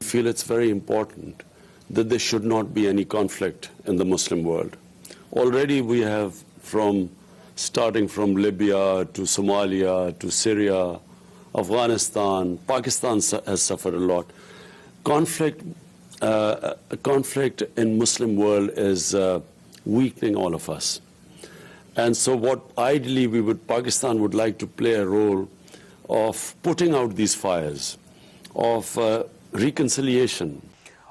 I feel it's very important that there should not be any conflict in the Muslim world. Already we have starting from Libya to Somalia to Syria, Afghanistan, Pakistan has suffered a lot. Conflict in Muslim world is weakening all of us. And so what ideally Pakistan would like to play a role of putting out these fires, of reconciliation.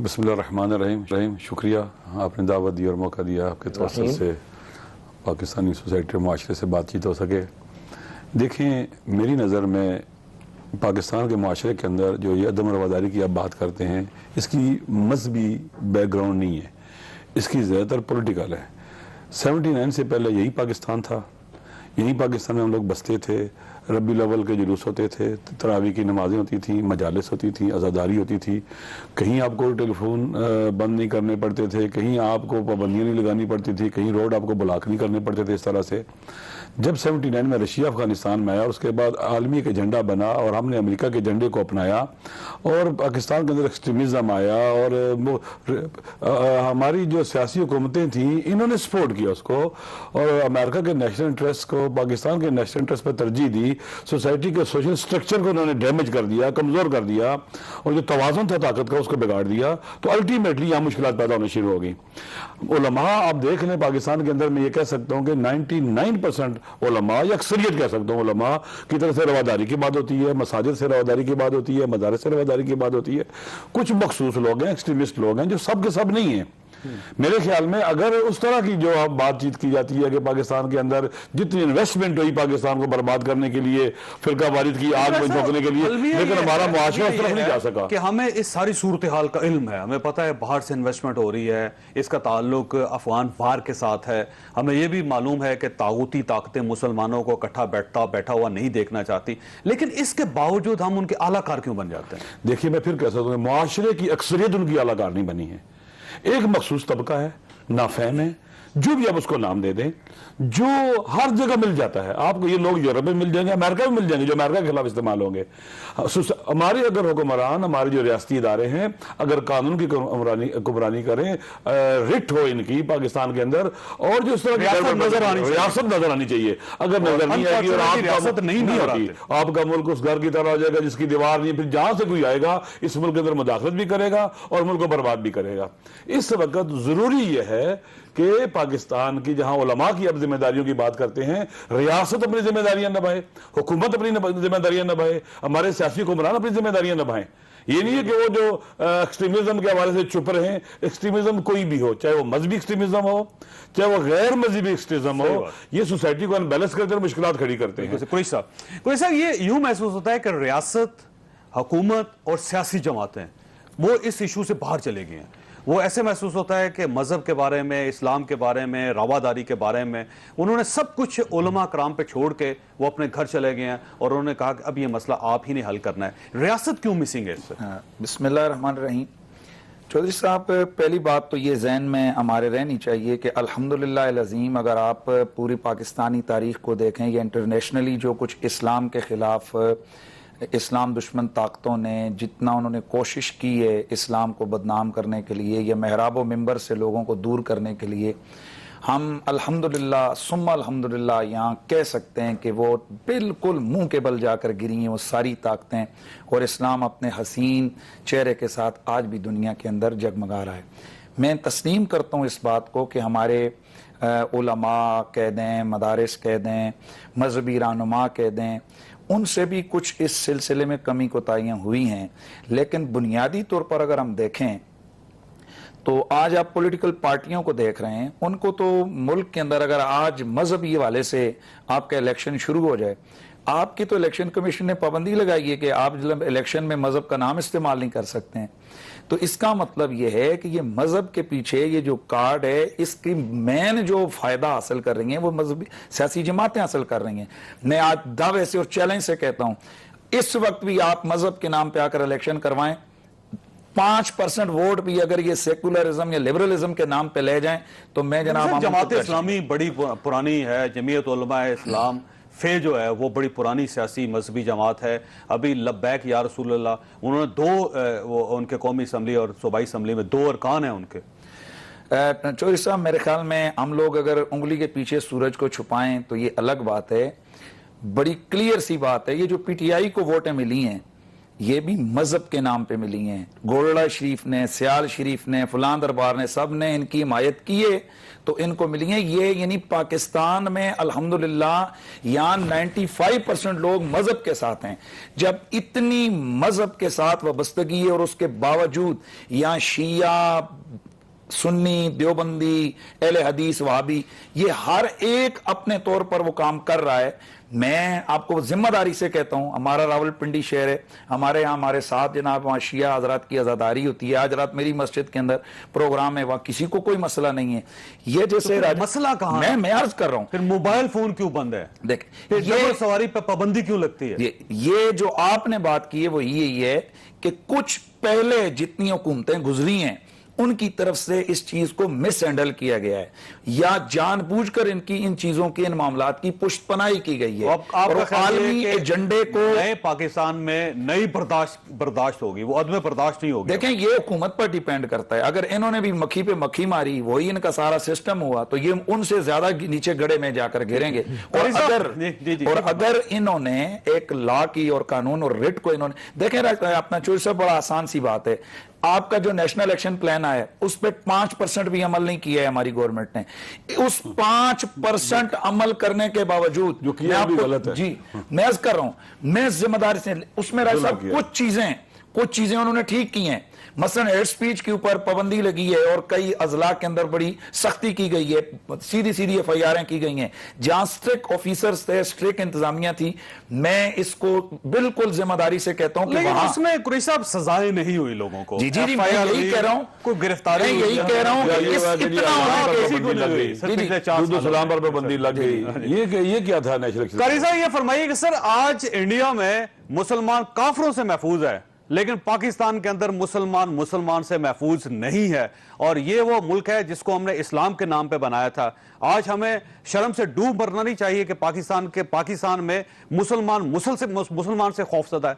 بسم اللہ الرحمن الرحیم. شکریہ آپ نے دعوت دی اور موقع دیا آپ کے توسط سے پاکستانی سوسائٹی اور معاشرے سے بات چیت ہو سکے. دیکھیں میری نظر میں پاکستان کے معاشرے کے اندر جو یہ عدم رواداری کی آپ بات کرتے ہیں اس کی مذہبی بیک گراؤنڈ نہیں ہے, اس کی زیادہ تر پولیٹیکل ہے. 79 سے پہلے یہی پاکستان تھا, یہی پاکستان میں ہم لوگ بستے تھے, ربی الاول کے جلوس ہوتے تھے, تراویح کی نمازیں ہوتی تھیں, مجالس ہوتی تھیں, عزاداری ہوتی تھی, کہیں آپ کو ٹیلی فون بند نہیں کرنے پڑتے تھے, کہیں آپ کو پابندیاں نہیں لگانی پڑتی تھی, کہیں روڈ آپ کو بلاک نہیں کرنے پڑتے تھے. اس طرح سے جب 79 میں رشیا افغانستان میں آیا, اس کے بعد عالمی ایک ایجنڈا بنا اور ہم نے امریکہ کے ایجنڈے کو اپنایا اور پاکستان کے اندر ایکسٹریمزم آیا اور ہماری جو سیاسی حکومتیں تھیں انہوں نے سپورٹ کیا اس کو اور امریکہ کے نیشنل انٹرسٹ کو پاکستان کے نیشنل انٹرسٹ پر ترجیح دی. سوسائٹی کے سوشل سٹرکچر کو انہوں نے ڈیمیج کر دیا, کمزور کر دیا اور جو توازن تھا طاقت کا اس کو بگاڑ دیا. تو الٹیمیٹلی یہاں مشکلات پیدا ہونے شروع ہو گئی. علماء آپ دیکھ لیں پاکستان کے اندر میں یہ کہہ سکتا ہوں کہ 99% علماء یا اکثریت کہہ سکتا ہوں علماء کی طرف سے رواداری کی بات ہوتی ہے, مساجد سے رواداری کی بات ہوتی ہے, مدارس سے رواداری کی بات ہوتی ہے. کچھ مخصوص لوگ ہیں, ایکسٹریمسٹ لوگ ہیں جو سب کے سب نہیں ہیں. میرے خیال میں اگر اس طرح کی جو بات چیت کی جاتی ہے کہ پاکستان کے اندر جتنی انویسٹمنٹ ہوئی پاکستان کو برباد کرنے کے لیے, فرقہ واریت کی آگ میں جھونکنے کے لیے, لیکن ہمارا معاشرہ اس طرف نہیں جا سکا. کہ ہمیں اس ساری صورتحال کا علم ہے, ہمیں پتہ ہے باہر سے انویسٹمنٹ ہو رہی ہے, اس کا تعلق افغان وار کے ساتھ ہے, ہمیں یہ بھی معلوم ہے کہ طاغوتی طاقتیں مسلمانوں کو اکٹھا بیٹھا ہوا نہیں دیکھنا چاہتی, لیکن اس کے باوجود ہم ان کے اعلیٰ کار کیوں بن جاتے ہیں؟ دیکھیے میں پھر کہہ سکتا ہوں معاشرے کی اکثریت ان کی اعلیٰ کار نہیں بنی ہے. ایک مخصوص طبقہ ہے, نافہم ہے, جو بھی آپ اس کو نام دے دیں, جو ہر جگہ مل جاتا ہے. آپ کو یہ لوگ یورپ میں مل جائیں گے, امریکہ میں مل جائیں گے, جو امریکہ کے خلاف استعمال ہوں گے. ہمارے اگر حکمران, ہمارے جو ریاستی ادارے ہیں, اگر قانون کی حکمرانی کریں, رٹ ہو ان کی پاکستان کے اندر, اور جو اس طرح ریاست نظر آنی چاہیے. اگر نظر نہیں آئے گی اور ریاست نہیں ہوتی, آپ کا ملک اس گھر کی طرح ہو جائے گا جس کی دیوار نہیں, پھر جہاں سے کوئی آئے گا اس ملک کے اندر مداخلت بھی کرے گا اور ملک کو برباد بھی کرے گا. اس وقت ضروری یہ ہے کہ پاکستان کی جہاں علماء کی اب ذمہ داریوں کی بات کرتے ہیں, ریاست اپنی ذمہ داریاں نبھائے, حکومت اپنی ذمہ داریاں نبھائے, ہمارے سیاسی حکمران اپنی ذمہ داریاں نبھائیں. یہ نہیں ہے کہ وہ جو ایکسٹریمزم کے حوالے سے چپ رہیں. ایکسٹریمزم کوئی بھی ہو, چاہے وہ مذہبی ایکسٹریمزم ہو, چاہے وہ غیر مذہبی ایکسٹریمزم ہو, یہ سوسائٹی کو انبیلنس کرتے اور مشکلات کھڑی کرتے ہیں. کوئی صاحب یہ یوں محسوس ہوتا ہے کہ ریاست, حکومت اور سیاسی جماعتیں وہ اس ایشو سے باہر چلے گئی ہیں. وہ ایسے محسوس ہوتا ہے کہ مذہب کے بارے میں, اسلام کے بارے میں, رواداری کے بارے میں انہوں نے سب کچھ علماء کرام پہ چھوڑ کے وہ اپنے گھر چلے گئے ہیں اور انہوں نے کہا کہ اب یہ مسئلہ آپ ہی نے حل کرنا ہے. ریاست کیوں مسنگ ہے اس سے؟ بسم اللہ الرحمن الرحیم. چودھری صاحب, پہلی بات تو یہ ذہن میں ہمارے رہنی چاہیے کہ الحمدللہ العظیم اگر آپ پوری پاکستانی تاریخ کو دیکھیں یا انٹرنیشنلی جو کچھ اسلام کے خلاف اسلام دشمن طاقتوں نے جتنا انہوں نے کوشش کی ہے اسلام کو بدنام کرنے کے لیے یا محراب و منبر سے لوگوں کو دور کرنے کے لیے, ہم الحمدللہ ثم الحمدللہ یہاں کہہ سکتے ہیں کہ وہ بالکل منہ کے بل جا کر گری ہیں وہ ساری طاقتیں, اور اسلام اپنے حسین چہرے کے ساتھ آج بھی دنیا کے اندر جگمگا رہا ہے. میں تسلیم کرتا ہوں اس بات کو کہ ہمارے علماء کہہ دیں, مدارس کہہ دیں, مذہبی رہنما کہہ دیں, ان سے بھی کچھ اس سلسلے میں کمی کوتاہیاں ہوئی ہیں. لیکن بنیادی طور پر اگر ہم دیکھیں تو آج آپ پولیٹیکل پارٹیوں کو دیکھ رہے ہیں, ان کو تو ملک کے اندر اگر آج مذہبی حوالے سے آپ کا الیکشن شروع ہو جائے, آپ کی تو الیکشن کمیشن نے پابندی لگائی ہے کہ آپ الیکشن میں مذہب کا نام استعمال نہیں کر سکتے ہیں. تو اس کا مطلب یہ ہے کہ یہ مذہب کے پیچھے یہ جو کارڈ ہے اس کی مین جو فائدہ حاصل کر رہی ہیں وہ مذہبی سیاسی جماعتیں حاصل کر رہی ہیں. میں آج دعوے سے اور چیلنج سے کہتا ہوں, اس وقت بھی آپ مذہب کے نام پہ آ کر الیکشن کروائیں, 5% ووٹ بھی اگر یہ سیکولرزم یا لبرلزم کے نام پہ لے جائیں تو میں جناب جماعت اسلامی بڑی پرانی ہے, جمعیت علماء اسلام فے جو ہے وہ بڑی پرانی سیاسی مذہبی جماعت ہے. ابھی لبیک یا رسول اللہ, انہوں نے ان کے قومی اسمبلی اور صوبائی اسمبلی میں 2 ارکان ہیں ان کے. چودھری صاحب میرے خیال میں ہم لوگ اگر انگلی کے پیچھے سورج کو چھپائیں تو یہ الگ بات ہے. بڑی کلیئر سی بات ہے, یہ جو پی ٹی آئی کو ووٹیں ملی ہیں یہ بھی مذہب کے نام پہ ملی ہیں. گولڑا شریف نے، سیال شریف نے، فلان دربار نے، سب نے ان کی حمایت کی ہے تو ان کو ملی ہیں. یہ یعنی پاکستان میں الحمدللہ یہاں 95% لوگ مذہب کے ساتھ ہیں. جب اتنی مذہب کے ساتھ وابستگی ہے اور اس کے باوجود یہاں شیعہ، سنی، دیوبندی، اہل حدیث، وہابی، یہ ہر ایک اپنے طور پر وہ کام کر رہا ہے. میں آپ کو ذمہ داری سے کہتا ہوں، ہمارا راول پنڈی شہر ہے، ہمارے یہاں ہمارے ساتھ جناب وہاں شیعہ حضرات کی عزاداری ہوتی ہے. آج رات میری مسجد کے اندر پروگرام ہے، وہاں کسی کو کوئی مسئلہ نہیں ہے. یہ جیسے مسئلہ کہاں ہے؟ میں عرض کر رہا ہوں پھر موبائل فون کیوں بند ہے؟ دیکھیں یہ سواری پہ پابندی کیوں لگتی ہے؟ یہ جو آپ نے بات کی ہے وہ یہی ہے کہ کچھ پہلے جتنی حکومتیں گزری ہیں ان کی طرف سے اس چیز کو مس ہینڈل کیا گیا ہے یا جان بوجھ کر ان چیزوں کی، ان معاملات کی پشت پناہی کی گئی ہے. اور عالمی ایجنڈے کو نئے پاکستان میں نئی برداشت ہوگی، وہ عدم برداشت نہیں ہوگی. دیکھیں یہ حکومت پر ڈیپینڈ کرتا ہے. اگر انہوں نے بھی مکھی پہ مکھی ماری، وہی ان کا سارا سسٹم ہوا تو یہ ان سے زیادہ نیچے گڑے میں جا کر گریں گے. اور اگر انہوں نے ایک لا کی اور قانون اور رٹ کو انہوں نے دیکھیں، اپنا چوری سے بڑا آسان سی بات ہے. آپ کا جو نیشنل ایکشن پلان آیا اس پہ 5% بھی عمل نہیں کیا ہے ہماری گورنمنٹ نے. اس 5% عمل کرنے کے باوجود جو کیا بھی غلط ہے. جی میں عرض کر رہا ہوں، میں ذمہ داری سے اس میں راج صاحب کچھ چیزیں انہوں نے ٹھیک کی ہیں. مثلا ہیٹ سپیچ کے اوپر پابندی لگی ہے اور کئی اضلاع کے اندر بڑی سختی کی گئی ہے، سیدھی ایف آئی آریں کی گئی ہیں. جہاں سٹرک آفیسرز تھے، سٹرک انتظامیہ تھی، میں اس کو بالکل ذمہ داری سے کہتا ہوں کہ لیکن وہاں اس میں قریشی صاحب سزائیں نہیں ہوئی لوگوں کو. جی میں یہی کہہ رہا ہوں، کوئی گرفتاری میں یہی کہہ رہا ہوں کہ سلام پر پابندی لگ گئی. یہ کیا تھا نیشنل ایکشن؟ قاری صاحب یہ فرمائیے کہ سر آج انڈیا میں مسلمان کافروں سے محفوظ ہے لیکن پاکستان کے اندر مسلمان سے محفوظ نہیں ہے، اور یہ وہ ملک ہے جس کو ہم نے اسلام کے نام پہ بنایا تھا. آج ہمیں شرم سے ڈوب مرنا نہیں چاہیے کہ پاکستان میں مسلمان سے خوف زدہ ہے.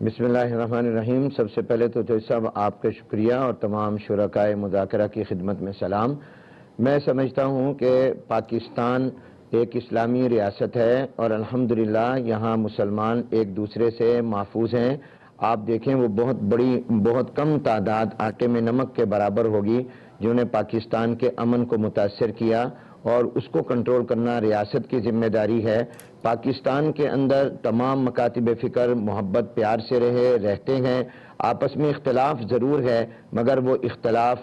بسم اللہ الرحمن الرحیم. سب سے پہلے تو جوئی صاحب آپ کا شکریہ اور تمام شرکائے مذاکرہ کی خدمت میں سلام. میں سمجھتا ہوں کہ پاکستان ایک اسلامی ریاست ہے اور الحمدللہ یہاں مسلمان ایک دوسرے سے محفوظ ہیں. آپ دیکھیں وہ بہت کم تعداد آٹے میں نمک کے برابر ہوگی جنہوں نے پاکستان کے امن کو متاثر کیا، اور اس کو کنٹرول کرنا ریاست کی ذمہ داری ہے. پاکستان کے اندر تمام مکاتب فکر محبت پیار سے رہتے ہیں. آپس میں اختلاف ضرور ہے مگر وہ اختلاف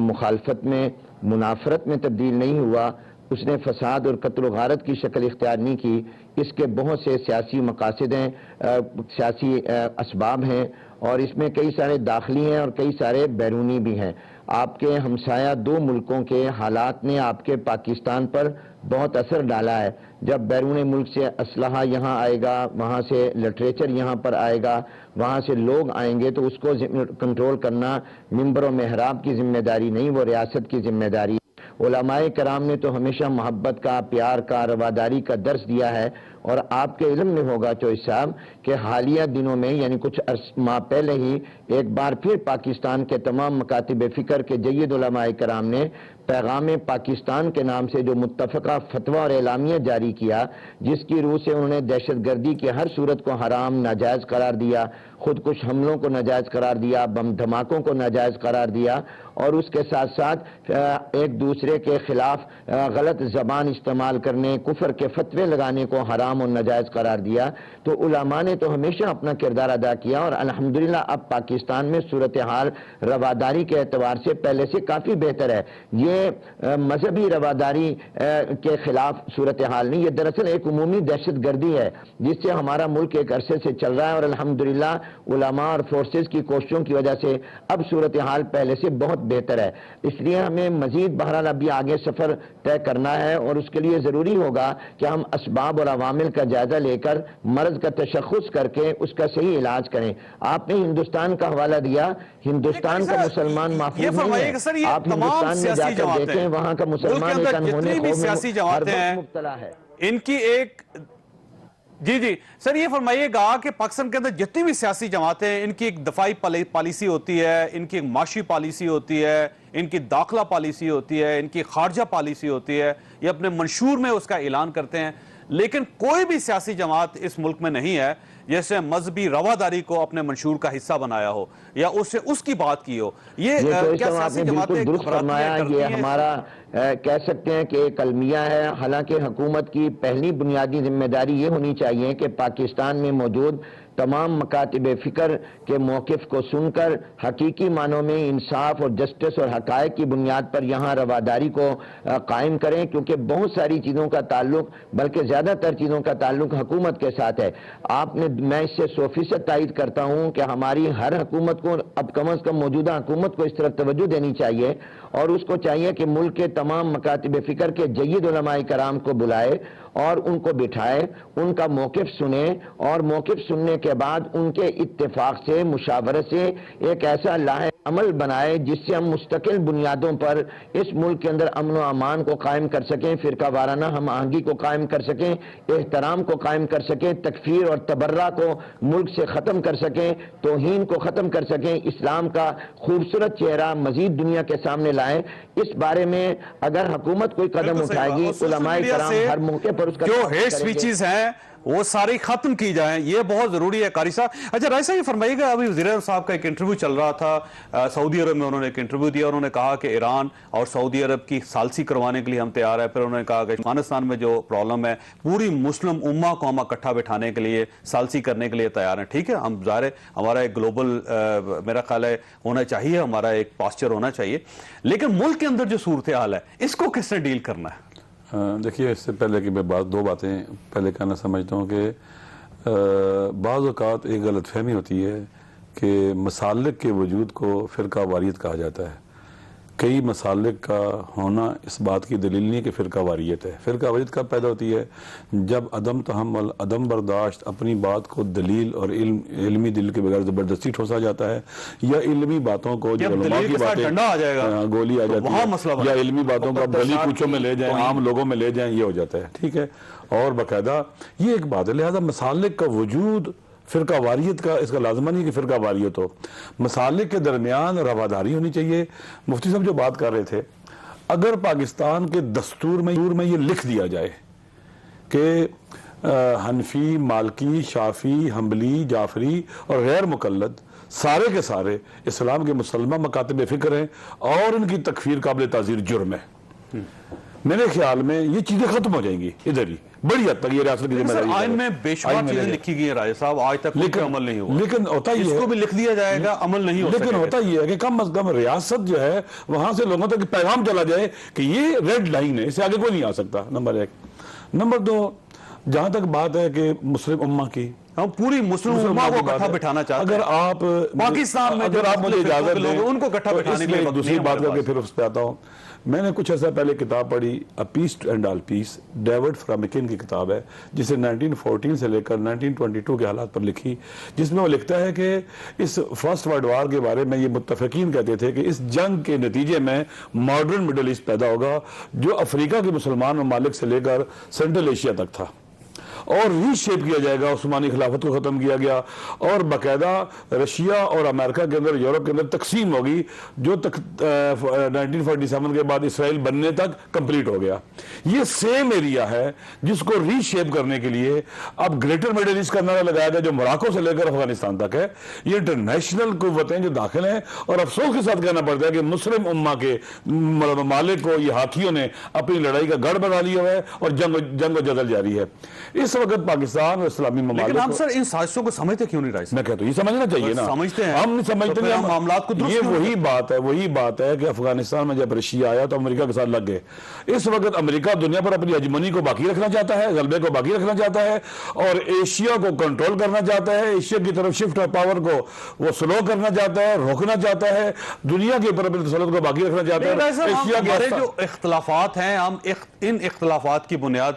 مخالفت میں، منافرت میں تبدیل نہیں ہوا. اس نے فساد اور قتل و غارت کی شکل اختیار نہیں کی. اس کے بہت سے سیاسی مقاصد ہیں، سیاسی اسباب ہیں، اور اس میں کئی سارے داخلی ہیں اور کئی سارے بیرونی بھی ہیں. آپ کے ہمسایہ دو ملکوں کے حالات نے آپ کے پاکستان پر بہت اثر ڈالا ہے. جب بیرون ملک سے اسلحہ یہاں آئے گا، وہاں سے لٹریچر یہاں پر آئے گا، وہاں سے لوگ آئیں گے تو اس کو کنٹرول کرنا منبر و محراب کی ذمہ داری نہیں، وہ ریاست کی ذمہ داری. علماء کرام نے تو ہمیشہ محبت کا، پیار کا، رواداری کا درس دیا ہے. اور آپ کے علم میں ہوگا چوئی صاحب کہ حالیہ دنوں میں یعنی کچھ ماہ پہلے ہی ایک بار پھر پاکستان کے تمام مکاتب فکر کے جید علماء کرام نے پیغام پاکستان کے نام سے جو متفقہ فتویٰ اور اعلامیہ جاری کیا، جس کی روح سے انہوں نے دہشت گردی کی ہر صورت کو حرام، ناجائز قرار دیا، خودکش حملوں کو ناجائز قرار دیا، بم دھماکوں کو ناجائز قرار دیا، اور اس کے ساتھ ساتھ ایک دوسرے کے خلاف غلط زبان استعمال کرنے، کفر کے فتوے لگانے کو حرام اور ناجائز قرار دیا. تو علماء نے تو ہمیشہ اپنا کردار ادا کیا، اور الحمدللہ اب پاکستان میں صورتحال رواداری کے اعتبار سے پہلے سے کافی بہتر ہے. یہ مذہبی رواداری کے خلاف صورتحال نہیں، یہ دراصل ایک عمومی دہشت گردی ہے جس سے ہمارا ملک ایک عرصے سے چل رہا ہے، اور الحمدللہ علماء اور فورسز کی کوششوں کی وجہ سے اب صورتحال پہلے سے بہت بہتر ہے. اس لیے ہمیں مزید بہرحال ابھی آگے سفر طے کرنا ہے، اور اس کے لیے ضروری ہوگا کہ ہم اسباب اور عوامل کا جائزہ لے کر مرض کا تشخص کر کے اس کا صحیح علاج کریں. آپ نے ہندوستان کا حوالہ دیا، ہندوستان کا مسلمان محفوظ نہیں ہے. آپ ہندوستان میں جا کر دیکھیں، وہاں کا مسلمان ایک انہونے خوف میں ہر وقت مبتلا ہے. ان کی ایک جی سر یہ فرمائیے گا کہ پاکستان کے اندر جتنی بھی سیاسی جماعتیں ہیں، ان کی ایک دفاعی پالیسی ہوتی ہے، ان کی ایک معاشی پالیسی ہوتی ہے، ان کی داخلہ پالیسی ہوتی ہے، ان کی خارجہ پالیسی ہوتی ہے، یہ اپنے منشور میں اس کا اعلان کرتے ہیں. لیکن کوئی بھی سیاسی جماعت اس ملک میں نہیں ہے جیسے مذہبی رواداری کو اپنے منشور کا حصہ بنایا ہو یا اسے اس کی بات کی ہو. یہ کیا سیاسی جماعتیں درست فرمایا. یہ ہمارا کہہ سکتے ہیں کہ ایک المیہ ہے. حالانکہ حکومت کی پہلی بنیادی ذمہ داری یہ ہونی چاہیے کہ پاکستان میں موجود تمام مکاتب فکر کے موقف کو سن کر حقیقی معنوں میں انصاف اور جسٹس اور حقائق کی بنیاد پر یہاں رواداری کو قائم کریں, کیونکہ بہت ساری چیزوں کا تعلق, بلکہ زیادہ تر چیزوں کا تعلق حکومت کے ساتھ ہے. میں اس سے 100% تائید کرتا ہوں کہ ہماری ہر حکومت کو اب کم از کم موجودہ حکومت کو اس طرف توجہ دینی چاہیے اور اس کو چاہیے کہ ملک کے تمام مکاتب فکر کے جید علماء کرام کو بلائے اور ان کو بٹھائے, ان کا موقف سنے اور موقف سننے کے بعد ان کے اتفاق سے, مشاورت سے ایک ایسا لاحق عمل بنائے جس سے ہم مستقل بنیادوں پر اس ملک کے اندر امن و امان کو قائم کر سکیں, فرقہ وارانہ ہم آہنگی کو قائم کر سکیں, احترام کو قائم کر سکیں, تکفیر اور تبرہ کو ملک سے ختم کر سکیں, توہین کو ختم کر سکیں, اسلام کا خوبصورت چہرہ مزید دنیا کے سامنے لائیں. اس بارے میں اگر حکومت کوئی قدم اٹھائے گی, علماء کرام ہر موقع پر اس کا جو ہیٹ سپیچز ہیں وہ ساری ختم کی جائیں, یہ بہت ضروری ہے. قاری صاحب, اچھا رائے صاحب یہ فرمائیے گا, ابھی وزیر اعظم صاحب کا ایک انٹرویو چل رہا تھا سعودی عرب میں, انہوں نے ایک انٹرویو دیا, انہوں نے کہا کہ ایران اور سعودی عرب کی ثالثی کروانے کے لیے ہم تیار ہیں. پھر انہوں نے کہا کہ افغانستان میں جو پرابلم ہے پوری مسلم امہ کو ہم اکٹھا بٹھانے کے لیے ثالثی کرنے کے لیے تیار ہیں. ٹھیک ہے, ہم ظاہر ہے ہمارا ایک گلوبل میرا خیال ہے ہونا چاہیے, ہمارا ایک پاسچر ہونا چاہیے, لیکن ملک کے اندر جو صورتحال ہے اس کو کس نے ڈیل کرنا ہے؟ دیکھیے, اس سے پہلے کہ میں دو باتیں پہلے کہنا سمجھتا ہوں کہ بعض اوقات ایک غلط فہمی ہوتی ہے کہ مسالک کے وجود کو فرقہ واریت کہا جاتا ہے. کئی مسالک کا ہونا اس بات کی دلیل نہیں ہے کہ فرقہ واریت ہے. فرقہ واریت کب پیدا ہوتی ہے؟ جب عدم تحمل, عدم برداشت, اپنی بات کو دلیل اور علمی دل کے بغیر زبردستی ٹھوسا جاتا ہے, یا علمی باتوں کو جو علماء کی باتیں گولی آ جاتی ہے, یا علمی باتوں کو گلی کوچوں میں لے جائیں, عام لوگوں میں لے جائیں, یہ ہو جاتا ہے. ٹھیک ہے, اور باقاعدہ یہ ایک بات ہے. لہذا مسالک کا وجود فرقہ واریت کا اس کا لازمہ نہیں کہ فرقہ واریت ہو. مسالک کے درمیان رواداری ہونی چاہیے. مفتی صاحب جو بات کر رہے تھے, اگر پاکستان کے دستور میں یہ لکھ دیا جائے کہ حنفی, مالکی, شافی, حنبلی, جعفری اور غیر مقلد سارے کے سارے اسلام کے مسلمہ مکاتب فکر ہیں اور ان کی تکفیر قابل تعزیر جرم ہے, میرے خیال میں یہ چیزیں ختم ہو جائیں گی ادھر ہی بڑی حد تک. یہ ریاست کی ذمہ داری ہے. آئین میں بے شمار چیزیں لکھی گئی ہیں راجہ صاحب, آج تک کوئی عمل نہیں ہوا. لیکن ہوتا یہ ہے, اس کو بھی لکھ دیا جائے گا, عمل نہیں ہو سکے. لیکن ہوتا یہ ہے کہ کم از کم ریاست جو ہے وہاں سے لوگوں تک پیغام چلا جائے کہ یہ ریڈ لائن ہے, اس سے آگے کوئی نہیں آ سکتا. نمبر 1. نمبر 2, جہاں تک بات ہے کہ مسلم امہ کی, ہم پوری مسلم امہ کو اکٹھا بٹھانا چاہتے ہیں. اگر آپ پاکستان میں اگر آپ مجھے اجازت دیں, ان کو اکٹھا بٹھانے کے لیے دوسری بات کر کے پھر اس پہ آتا ہوں. میں نے کچھ ایسا پہلے کتاب پڑھی, A Peace and All Peace, David Fromkin کی کتاب ہے, جسے 1914 سے لے کر 1922 کے حالات پر لکھی, جس میں وہ لکھتا ہے کہ اس فرسٹ ورلڈ وار کے بارے میں یہ متفقین کہتے تھے کہ اس جنگ کے نتیجے میں ماڈرن مڈل ایسٹ پیدا ہوگا جو افریقہ کے مسلمان ممالک سے لے کر سینٹرل ایشیا تک تھا, اور ری شیپ کیا جائے گا. عثمانی خلافت کو ختم کیا گیا اور باقاعدہ رشیا اور امریکہ کے اندر, یورپ کے اندر تقسیم ہوگی جو 1947 کے بعد اسرائیل بننے تک کمپلیٹ ہو گیا. یہ سیم ایریا ہے جس کو ری شیپ کرنے کے لیے اب گریٹر مڈل ایسٹ کا نعرہ لگایا گیا جو موراکو سے لے کر افغانستان تک ہے. یہ انٹرنیشنل قوتیں جو داخل ہیں, اور افسوس کے ساتھ کہنا پڑتا ہے کہ مسلم امہ کے ممالک کو یہ ہاتھیوں نے اپنی لڑائی کا گڑھ بنا لیا ہے اور جنگ و جدل جاری ہے. اس وقت پاکستان اور اسلامی ممالک, لیکن ہم سر ان سازشوں کو سمجھتے کیوں نہیں رائے؟ میں کہتا ہوں یہ سمجھنا چاہیے نا. سمجھتے ہیں ہم نہیں سمجھتے ہیں معاملات کو. یہ وہی بات ہے کہ افغانستان میں جب رشیا آیا تو امریکہ کے ساتھ لگ گئے. اس وقت امریکہ دنیا پر اپنی ہیجمونی کو باقی رکھنا چاہتا ہے, غلبے کو باقی رکھنا چاہتا ہے, اور ایشیا کو کنٹرول کرنا چاہتا ہے. ایشیا کی طرف شفٹ آف پاور کو وہ سلو کرنا چاہتا ہے, روکنا چاہتا ہے. دنیا کے اوپر اپنی تسلط کو باقی رکھنا چاہتا ہے. ایشیا کے جو اختلافات ہیں, ہم ان اختلافات کی بنیاد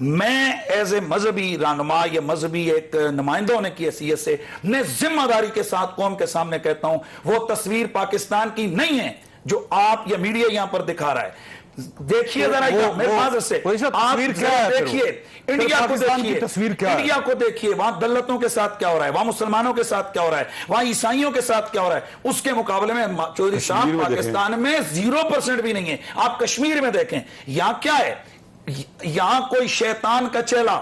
میں ایز اے مذہبی رہنما یا مذہبی ایک نمائندہ ہونے کی حیثیت سے میں ذمہ داری کے ساتھ قوم کے سامنے کہتا ہوں وہ تصویر پاکستان کی نہیں ہے جو آپ یا میڈیا یہاں پر دکھا رہا ہے. دیکھیے ذرا میرے معذرت سے آپ دیکھیے انڈیا کو دیکھیے, انڈیا کو دیکھیے, وہاں دلتوں کے ساتھ کیا ہو رہا ہے, وہاں مسلمانوں کے ساتھ کیا ہو رہا ہے, وہاں عیسائیوں کے ساتھ کیا ہو رہا ہے. اس کے مقابلے میں چودھری صاحب پاکستان میں 0% بھی نہیں ہے. آپ کشمیر میں دیکھیں یہاں کیا ہے, یہاں کوئی شیطان کا چیلا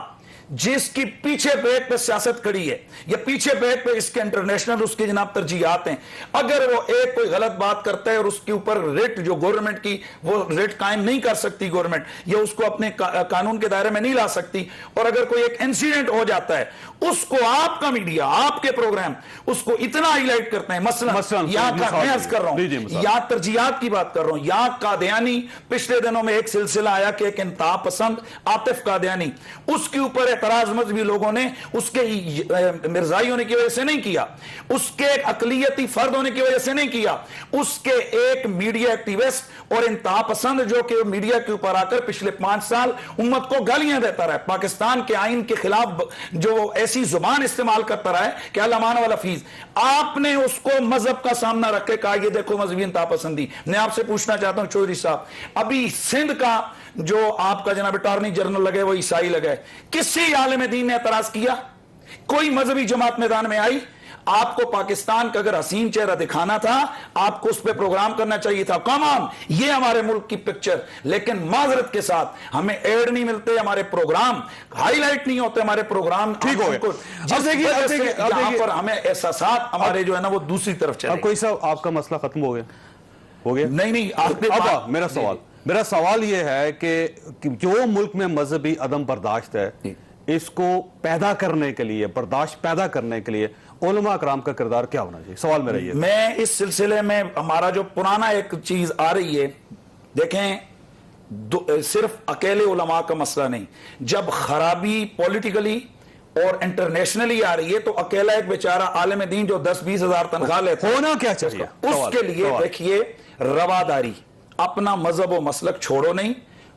جس کی پیچھے بیٹ پہ سیاست کھڑی ہے یا پیچھے بیٹ پہ اس کے انٹرنیشنل اس کی جناب ترجیحات ہیں, اگر وہ ایک کوئی غلط بات کرتا ہے اور اس کے اوپر ریٹ جو گورنمنٹ کی وہ ریٹ قائم نہیں کر سکتی گورنمنٹ, یا اس کو اپنے قانون کے دائرے میں نہیں لا سکتی, اور اگر کوئی ایک انسیڈنٹ ہو جاتا ہے اس کو آپ کا میڈیا آپ کے پروگرام اس کو اتنا ہائی لائٹ کرتے ہیں. مثلا یہاں کا میں عرض کر رہا ہوں, یہاں ترجیحات کی بات کر رہا ہوں, یہاں قادیانی پچھلے دنوں میں ایک سلسلہ آیا کہ ایک انتہا پسند عاطف قادیانی, اس کے اوپر اعتراض مذہبی لوگوں نے اس کے مرزائی ہونے کی وجہ سے نہیں کیا, اس کے ایک اقلیتی فرد ہونے کی وجہ سے نہیں کیا, اس کے ایک میڈیا ایکٹیوسٹ اور انتہا پسند جو کہ میڈیا کے اوپر آ کر پچھلے 5 سال امت کو گالیاں دیتا رہا ہے, پاکستان کے آئین کے خلاف جو ایسی زبان استعمال کرتا رہا ہے کہ علمان والحفیظ, آپ نے اس کو مذہب کا سامنا رکھ کے کہا یہ دیکھو مذہبی انتہا پسندی. میں آپ سے پوچھنا چاہتا ہوں چودھری صاحب, ابھی سندھ کا جو آپ کا جناب اٹارنی جنرل لگے وہ عیسائی لگے, کسی عالم دین نے اعتراض کیا؟ کوئی مذہبی جماعت میدان میں آئی؟ آپ کو پاکستان کا اگر حسین چہرہ دکھانا تھا آپ کو اس پہ پروگرام کرنا چاہیے تھا, کم آن یہ ہمارے ملک کی پکچر, لیکن معذرت کے ساتھ ہمیں ایڈ نہیں ملتے, ہمارے پروگرام ہائی لائٹ نہیں ہوتے, ہمارے پروگرام ٹھیک ہو گئے, یہاں پر ہمیں احساسات ہمارے جو ہے نا وہ دوسری طرف چلے. اب کوئی صاحب آپ کا مسئلہ ختم ہو گیا؟ نہیں اب میرا سوال یہ ہے کہ جو ملک میں مذہبی عدم برداشت ہے اس کو پیدا کرنے کے لیے, برداشت پیدا کرنے کے لیے علماء اکرام کا کردار کیا ہونا چاہیے؟ سوال میرا یہ. میں اس سلسلے میں ہمارا جو پرانا ایک چیز آ رہی ہے, دیکھیں صرف اکیلے علماء کا مسئلہ نہیں, جب خرابی پولیٹیکلی اور انٹرنیشنلی آ رہی ہے تو اکیلا ایک بیچارہ عالم دین جو 10-20 ہزار تنخواہ لیتا ہے ہونا کیا چاہیے اس کے لیے دیکھیے رواداری, اپنا مذہب و مسلک چھوڑو نہیں,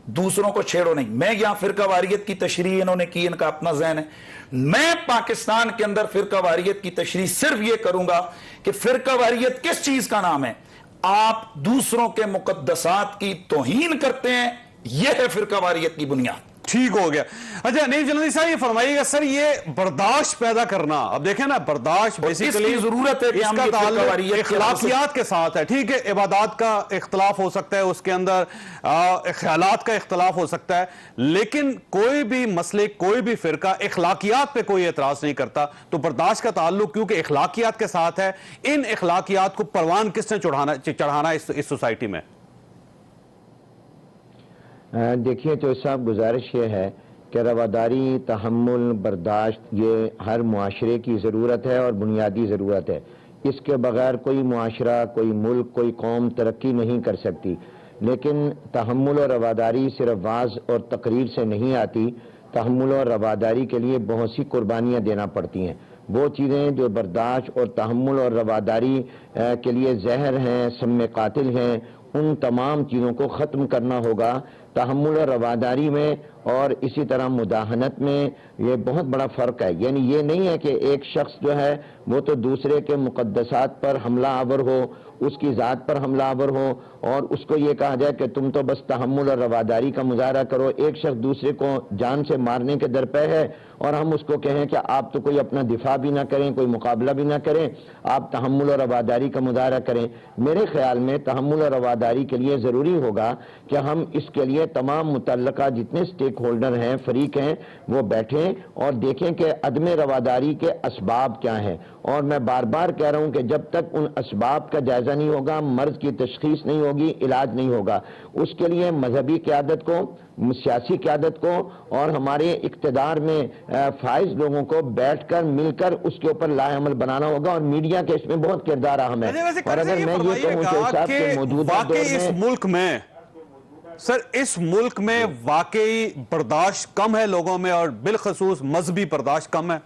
دوسروں کو چھیڑو نہیں. میں یہاں فرقہ واریت کی تشریح انہوں نے کی, ان کا اپنا ذہن ہے, میں پاکستان کے اندر فرقہ واریت کی تشریح صرف یہ کروں گا کہ فرقہ واریت کس چیز کا نام ہے, آپ دوسروں کے مقدسات کی توہین کرتے ہیں, یہ ہے فرقہ واریت کی بنیاد. ٹھیک ہو گیا. اچھا نیب جلندی صاحب یہ فرمائیے گا سر, یہ برداشت پیدا کرنا, اب دیکھیں نا برداشت بیسیکلی ضرورت ہے کہ اس کا تعلق اخلاقیات کے ساتھ ہے. ٹھیک ہے عبادات کا اختلاف ہو سکتا ہے, اس کے اندر خیالات کا اختلاف ہو سکتا ہے, لیکن کوئی بھی مسلک کوئی بھی فرقہ اخلاقیات پہ کوئی اعتراض نہیں کرتا. تو برداشت کا تعلق کیونکہ اخلاقیات کے ساتھ ہے, ان اخلاقیات کو پروان کس نے چڑھانا اس سوسائٹی میں؟ دیکھیے تو صاحب گزارش یہ ہے کہ رواداری, تحمل, برداشت یہ ہر معاشرے کی ضرورت ہے اور بنیادی ضرورت ہے. اس کے بغیر کوئی معاشرہ, کوئی ملک, کوئی قوم ترقی نہیں کر سکتی. لیکن تحمل اور رواداری صرف وعظ اور تقریر سے نہیں آتی, تحمل اور رواداری کے لیے بہت سی قربانیاں دینا پڑتی ہیں. وہ چیزیں جو برداشت اور تحمل اور رواداری کے لیے زہر ہیں, سم قاتل ہیں, ان تمام چیزوں کو ختم کرنا ہوگا. تحمل اور رواداری میں اور اسی طرح مداہنت میں یہ بہت بڑا فرق ہے. یعنی یہ نہیں ہے کہ ایک شخص جو ہے وہ تو دوسرے کے مقدسات پر حملہ آور ہو, اس کی ذات پر حملہ آور ہو اور اس کو یہ کہا جائے کہ تم تو بس تحمل اور رواداری کا مظاہرہ کرو. ایک شخص دوسرے کو جان سے مارنے کے درپے ہے اور ہم اس کو کہیں کہ آپ تو کوئی اپنا دفاع بھی نہ کریں, کوئی مقابلہ بھی نہ کریں, آپ تحمل اور رواداری کا مظاہرہ کریں. میرے خیال میں تحمل اور رواداری کے لیے ضروری ہوگا کہ ہم اس کے لیے تمام متعلقہ جتنے سٹیک ہولڈر ہیں, فریق ہیں, وہ بیٹھیں اور دیکھیں کہ عدم رواداری کے اسباب کیا ہیں. اور میں بار بار کہہ رہا ہوں کہ جب تک ان اسباب کا جائزہ نہیں ہوگا, مرض کی تشخیص نہیں ہوگی, علاج نہیں ہوگا. اس کے لیے مذہبی قیادت کو, سیاسی قیادت کو اور ہمارے اقتدار میں فائز لوگوں کو بیٹھ کر مل کر اس کے اوپر لا عمل بنانا ہوگا. اور میڈیا کے اس میں بہت کردار اہم ہے. اور اگر میں یہ کہوں کہ موجودہ دور میں اس ملک میں واقعی برداشت کم ہے لوگوں میں, اور بالخصوص مذہبی برداشت کم ہے.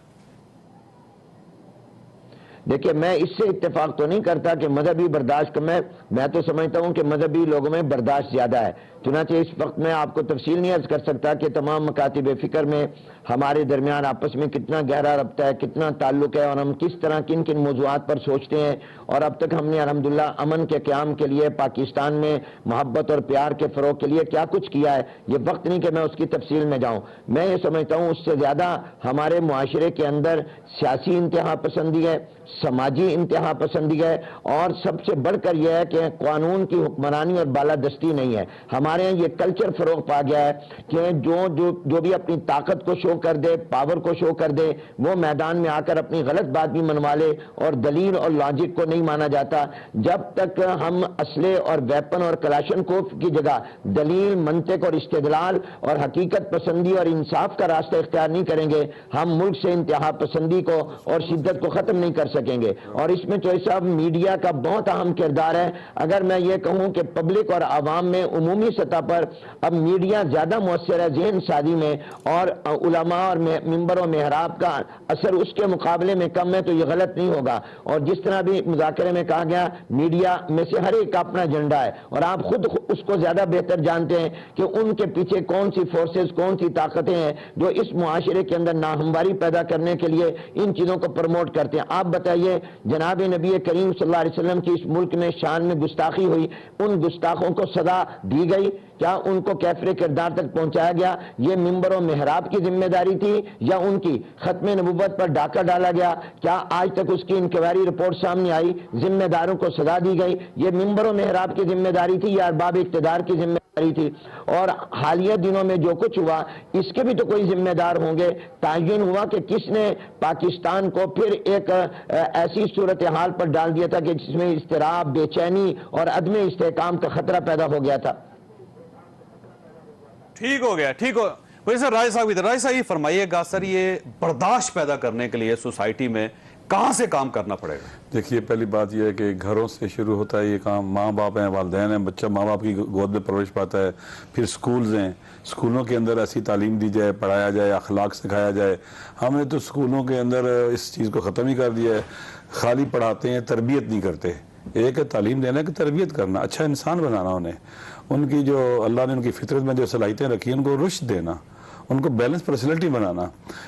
دیکھیے میں اس سے اتفاق تو نہیں کرتا کہ مذہبی برداشت میں تو سمجھتا ہوں کہ مذہبی لوگوں میں برداشت زیادہ ہے. چنانچہ اس وقت میں آپ کو تفصیل نہیں عرض کر سکتا کہ تمام مکاتب فکر میں ہمارے درمیان آپس میں کتنا گہرا رابطہ ہے, کتنا تعلق ہے, اور ہم کس طرح کن کن موضوعات پر سوچتے ہیں, اور اب تک ہم نے الحمدللہ امن کے قیام کے لیے پاکستان میں محبت اور پیار کے فروغ کے لیے کیا کچھ کیا ہے. یہ وقت نہیں کہ میں اس کی تفصیل میں جاؤں. میں یہ سمجھتا ہوں اس سے زیادہ ہمارے معاشرے کے اندر سیاسی انتہا پسندی ہے, سماجی انتہا پسندی ہے, اور سب سے بڑھ کر یہ ہے کہ قانون کی حکمرانی اور بالادستی نہیں ہے. ہمارے یہاں یہ کلچر فروغ پا گیا ہے کہ جو بھی اپنی طاقت کو شو کر دے, پاور کو شو کر دے, وہ میدان میں آ کر اپنی غلط بات بھی منوا لے, اور دلیل اور لاجک کو نہیں مانا جاتا. جب تک ہم اسلحے اور ویپن اور کلاشنکوف کی جگہ دلیل, منطق اور استدلال اور حقیقت پسندی اور انصاف کا راستہ اختیار نہیں کریں گے, ہم ملک سے انتہا پسندی کو اور شدت کو ختم نہیں کر سکیں گے. اور اس میں چوہدری صاحب میڈیا کا بہت اہم کردار ہے. اگر میں یہ کہوں کہ پبلک اور عوام میں عمومی سطح پر اب میڈیا زیادہ مؤثر ہے ذہن سازی میں, اور علماء اور منبر و محراب کا اثر اس کے مقابلے میں کم ہے, تو یہ غلط نہیں ہوگا. اور جس طرح بھی مذاکرے میں کہا گیا, میڈیا میں سے ہر ایک کا اپنا ایجنڈا ہے, اور آپ خود اس کو زیادہ بہتر جانتے ہیں کہ ان کے پیچھے کون سی فورسز, کون سی طاقتیں ہیں جو اس معاشرے کے اندر ناہمواری پیدا کرنے کے لیے ان چیزوں کو پروموٹ کرتے ہیں. آپ بتائیے, جناب نبی کریم صلی اللہ علیہ وسلم کی اس ملک میں شان میں گستاخی ہوئی, ان گستاخوں کو سزا دی گئی کیا؟ ان کو کیفر کردار تک پہنچایا گیا؟ یہ منبر و محراب کی ذمہ داری تھی یا ان کی؟ ختم نبوت پر ڈاکہ ڈالا گیا, کیا آج تک اس کی انکوائری رپورٹ سامنے آئی؟ ذمہ داروں کو سزا دی گئی. یہ منبر و محراب کی ذمہ داری تھی یا ارباب اقتدار کی ذمہ داری تھی؟ اور حالیہ دنوں میں جو کچھ ہوا اس کے بھی تو کوئی ذمہ دار ہوں گے. تعین ہوا کہ کس نے پاکستان کو پھر ایک ایسی صورتحال پر ڈال دیا تھا کہ جس میں اضطراب, بے چینی اور عدم استحکام کا خطرہ پیدا ہو گیا تھا. ٹھیک ہو گیا, ٹھیک ہو. ویسے سر رائے صاحب ادھر, رائے صاحب یہ فرمائیے گا سر, یہ برداشت پیدا کرنے کے لیے سوسائٹی میں کہاں سے کام کرنا پڑے گا؟ دیکھیے پہلی بات یہ ہے کہ گھروں سے شروع ہوتا ہے یہ کام. ماں باپ ہیں, والدین ہیں, بچہ ماں باپ کی گود میں پرورش پاتا ہے. پھر سکولز ہیں, سکولوں کے اندر ایسی تعلیم دی جائے, پڑھایا جائے, اخلاق سکھایا جائے. ہم نے تو سکولوں کے اندر اس چیز کو ختم ہی کر دیا ہے. خالی پڑھاتے ہیں, تربیت نہیں کرتے. ایک ہے تعلیم دینا کہ تربیت کرنا, اچھا انسان بنانا انہیں. ان کی جو اللہ نے ان کی فطرت میں جو صلاحیتیں رکھی ہیں ان کو رشد دینا, ان کو بیلنس پرسنالٹی بنانا.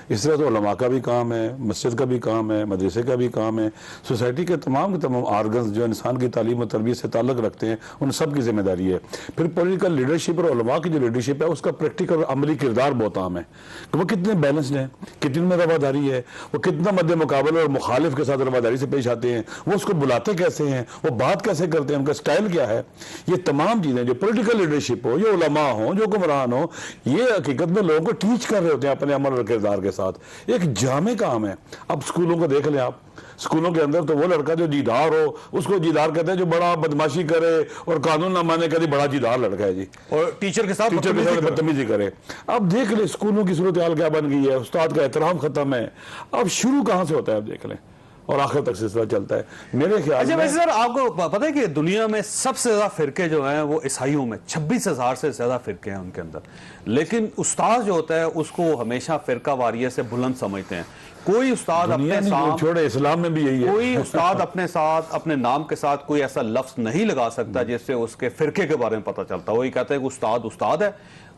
اس طرح تو علماء کا بھی کام ہے, مسجد کا بھی کام ہے, مدرسے کا بھی کام ہے. سوسائٹی کے تمام آرگنز جو انسان کی تعلیم و تربیت سے تعلق رکھتے ہیں ان سب کی ذمہ داری ہے. پھر پولیٹیکل لیڈرشپ اور علماء کی جو لیڈرشپ ہے اس کا پریکٹیکل عملی کردار بہت عام ہے کہ وہ کتنے بیلنسڈ ہیں, کتنی میں رواداری ہے, وہ کتنا مد مقابل اور مخالف کے ساتھ رواداری سے پیش آتے ہیں, وہ اس کو بلاتے کیسے ہیں, وہ بات کیسے کرتے ہیں, ان کا سٹائل کیا ہے. یہ تمام چیزیں جو پولیٹیکل لیڈرشپ ہو, جو علماء ہوں, جو حکمران ہوں, یہ حقیقت میں لوگوں کو ٹیچ کر رہے ہوتے ہیں اپنے عمل اور کردار کے ساتھ. ایک جامع کام ہے. اب سکولوں کو دیکھ لیں آپ, سکولوں کے اندر تو وہ لڑکا جو جیدار ہو اس کو جیدار کہتے ہیں, جو بڑا بدماشی کرے اور قانون نہ مانے کرے, بڑا جیدار لڑکا ہے جی, اور ٹیچر کے ساتھ بدتمیزی کرے. اب دیکھ لیں اسکولوں کی صورتحال کیا بن گئی ہے, استاد کا احترام ختم ہے. اب شروع کہاں سے ہوتا ہے اب دیکھ لیں, اور آخر تک سلسلہ چلتا ہے میرے خیال میں. ویسے سر آپ کو پتہ ہے کہ دنیا میں سب سے زیادہ فرقے جو ہیں وہ عیسائیوں میں 26,000 سے زیادہ فرقے ہیں ان کے اندر, لیکن استاد جو ہوتا ہے اس کو ہمیشہ فرقہ واریت سے بلند سمجھتے ہیں. کوئی استاد اپنے ساتھ چھوڑے, اسلام میں بھی یہی ہے, کوئی استاد اپنے ساتھ اپنے نام کے ساتھ کوئی ایسا لفظ نہیں لگا سکتا جس سے اس کے فرقے کے بارے میں پتہ چلتا. وہی کہتے ہیں کہ استاد استاد ہے,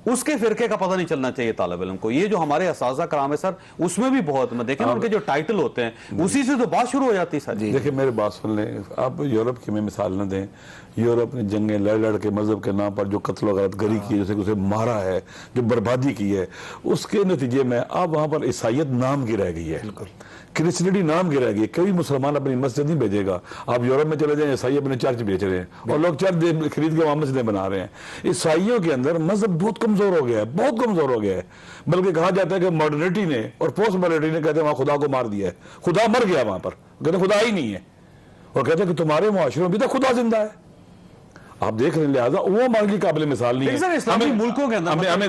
اس کے فرقے کا پتہ نہیں چلنا چاہیے طالب علم کو. یہ جو ہمارے اساتذہ کرام ہے سر, اس میں بھی بہت دیکھیں ان کے جو ٹائٹل ہوتے ہیں اسی سے تو بات شروع ہو جاتی ہے سر. دیکھیں میرے بات سن لیں, آپ یورپ کی میں مثال نہ دیں. یورپ نے جنگیں لڑ لڑ کے مذہب کے نام پر جو قتل و غارت گری کی, جیسے اسے مارا ہے, جو بربادی کی ہے, اس کے نتیجے میں اب وہاں پر عیسائیت نام کی رہ گئی ہے, کرسچنٹی نام کی رہ گئی. کوئی مسلمان اپنی مسجد نہیں بھیجے گا. آپ یورپ میں چلے جائیں, عیسائی اپنے چرچ بیچ رہے ہیں اور لوگ چرچ خرید کے وہاں مسجدیں بنا رہے ہیں. عیسائیوں کے اندر مذہب بہت کمزور ہو گیا ہے, بہت کمزور ہو گیا ہے. بلکہ کہا جاتا ہے کہ ماڈرنٹی نے اور پوسٹ ماڈرنٹی نے کہتے ہیں وہاں خدا کو مار دیا ہے, خدا مر گیا وہاں پر, کہتے خدا ہی نہیں ہے, اور کہتے ہیں کہ تمہارے معاشروں میں بھی تو خدا زندہ ہے. آپ دیکھ رہے ہیں, لہٰذا وہ ہمارے لیے قابل مثال نہیں ہے. اسلامی ملکوں کے اندر ہمیں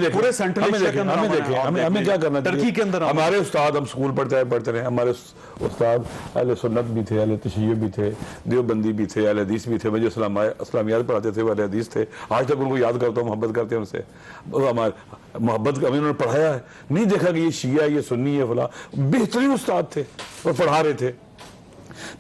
کیا کرنا چاہیے. ہمارے استاد, ہم اسکول پڑھتے رہے, ہمارے استاد اہل سنت بھی تھے, اہل تشیع بھی تھے, دیوبندی بھی تھے, اہل حدیث بھی تھے. مجھے اسلامیات پڑھاتے تھے وہ اہل حدیث تھے. آج تک ان کو یاد کرتا ہوں, محبت کرتے ہیں ان سے. محبت کا انہوں نے پڑھایا ہے, نہیں دیکھا کہ یہ شیعہ ہے, یہ سنی ہے, فلاں. بہترین استاد تھے اور پڑھا رہے تھے.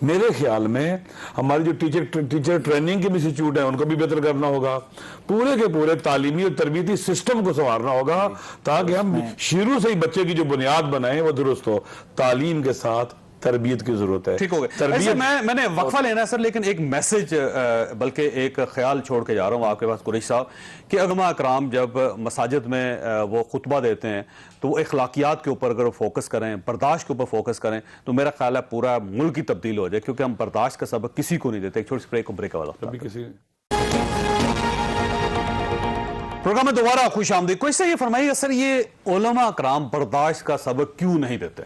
میرے خیال میں ہماری جو ٹیچر ٹریننگ کے انسٹیٹیوٹ ہیں ان کو بھی بہتر کرنا ہوگا، پورے کے پورے تعلیمی اور تربیتی سسٹم کو سنوارنا ہوگا تاکہ ہم شروع سے ہی بچے کی جو بنیاد بنائیں وہ درست ہو۔ تعلیم کے ساتھ تربیت کی ضرورت ہے۔ ٹھیک ہو گیا۔ ایسے میں نے وقفہ لینا ہے سر، لیکن ایک میسج بلکہ ایک خیال چھوڑ کے جا رہا ہوں آپ کے پاس قریشی صاحب، کہ علماء اکرام جب مساجد میں وہ خطبہ دیتے ہیں تو وہ اخلاقیات کے اوپر اگر وہ فوکس کریں، برداشت کے اوپر فوکس کریں، تو میرا خیال ہے پورا ملک کی تبدیل ہو جائے، کیونکہ ہم برداشت کا سبق کسی کو نہیں دیتے۔ ایک چھوٹی سی بریک والا پروگرام میں دوبارہ خوش آمدید۔ کوئی سے یہ فرمائیے گا سر، یہ علماء اکرام برداشت کا سبق کیوں نہیں دیتے؟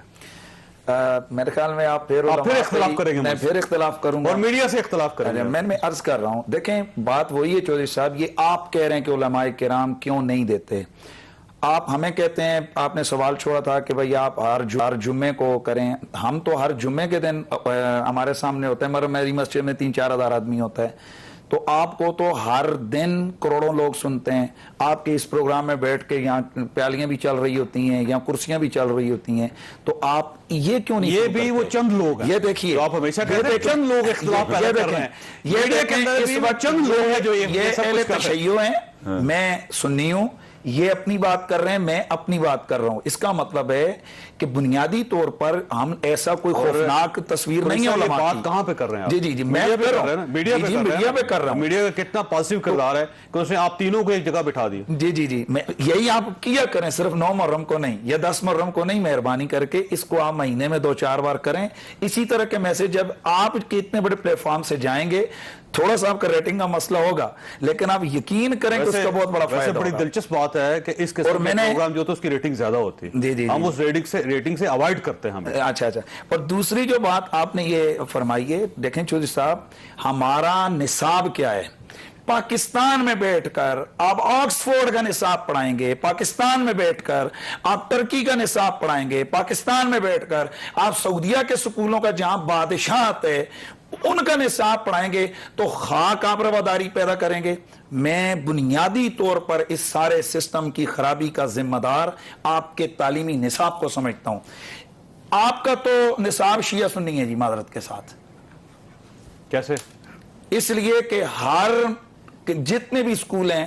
میرے خیال میں آپ پھر اختلاف کریں گے، میں پھر اختلاف کروں گا اور میڈیا سے اختلاف کریں گے۔ میں عرض کر رہا ہوں، دیکھیں بات وہی ہے چودھری صاحب، یہ آپ کہہ رہے ہیں کہ علماء کرام کیوں نہیں دیتے، آپ ہمیں کہتے ہیں، آپ نے سوال چھوڑا تھا کہ بھئی آپ ہر جمعے کو کریں، ہم تو ہر جمعے کے دن ہمارے سامنے ہوتا ہے، مگر میری مسجد میں 3-4 ہزار آدمی ہوتا ہے، تو آپ کو تو ہر دن کروڑوں لوگ سنتے ہیں، آپ کے اس پروگرام میں بیٹھ کے یہاں پیالیاں بھی چل رہی ہوتی ہیں یا کرسیاں بھی چل رہی ہوتی ہیں، تو آپ یہ کیوں نہیں؟ یہ بھی وہ چند لوگ ہیں، یہ دیکھیے آپ ہمیشہ کہتے ہیں چند لوگ اختلاف پیدا کر رہے ہیں، یہ دیکھیں اس وقت چند لوگ ہیں جو یہ اہل تشیع ہیں، میں سنی ہوں، یہ اپنی بات کر رہے ہیں، میں اپنی بات کر رہا ہوں، اس کا مطلب ہے کہ بنیادی طور پر ہم ایسا کوئی خوفناک تصویر نہیں ہے علماء کی۔ بات کہاں پہ کر رہے ہیں؟ جی جی جی میں کر رہا ہوں، میڈیا پہ کر رہا ہوں، میڈیا کا کتنا پازیٹیو کردار ہے کہ اس نے آپ تینوں کو ایک جگہ بٹھا دی۔ جی جی جی یہی آپ کیا کریں، صرف 9 محرم کو نہیں یا 10 محرم کو نہیں، مہربانی کر کے اس کو آپ مہینے میں 2-4 بار کریں۔ اسی طرح کے میسج جب آپ کے اتنے بڑے پلیٹ فارم سے جائیں گے، تھوڑا سا آپ کا ریٹنگ کا مسئلہ ہوگا، لیکن آپ یقین کریں کہ اس کا بہت بڑا فائدہ ہوگا۔ بڑی دلچسپ بات ہے کہ اس قسم کے پروگرام جو تو اس کی ریٹنگ زیادہ ہوتی ہے، ہم اس ریٹنگ سے اوائڈ کرتے ہیں ہمیں۔ اچھا اور دوسری جو بات آپ نے یہ فرمائی ہے، دیکھیں چودھری صاحب، ہمارا نصاب کیا ہے؟ پاکستان میں بیٹھ کر آپ آکسفورڈ کا نصاب پڑھائیں گے، پاکستان میں بیٹھ کر آپ ترکی کا نصاب پڑھائیں گے، پاکستان میں بیٹھ کر آپ سعودیہ کے سکولوں کا جہاں بادشاہت ہے ان کا نصاب پڑھائیں گے، تو خاک آپ رواداری پیدا کریں گے۔ میں بنیادی طور پر اس سارے سسٹم کی خرابی کا ذمہ دار آپ کے تعلیمی نصاب کو سمجھتا ہوں۔ آپ کا تو نصاب شیعہ سنی ہے جی، معذرت کے ساتھ۔ کیسے؟ اس لیے کہ جتنے بھی اسکول ہیں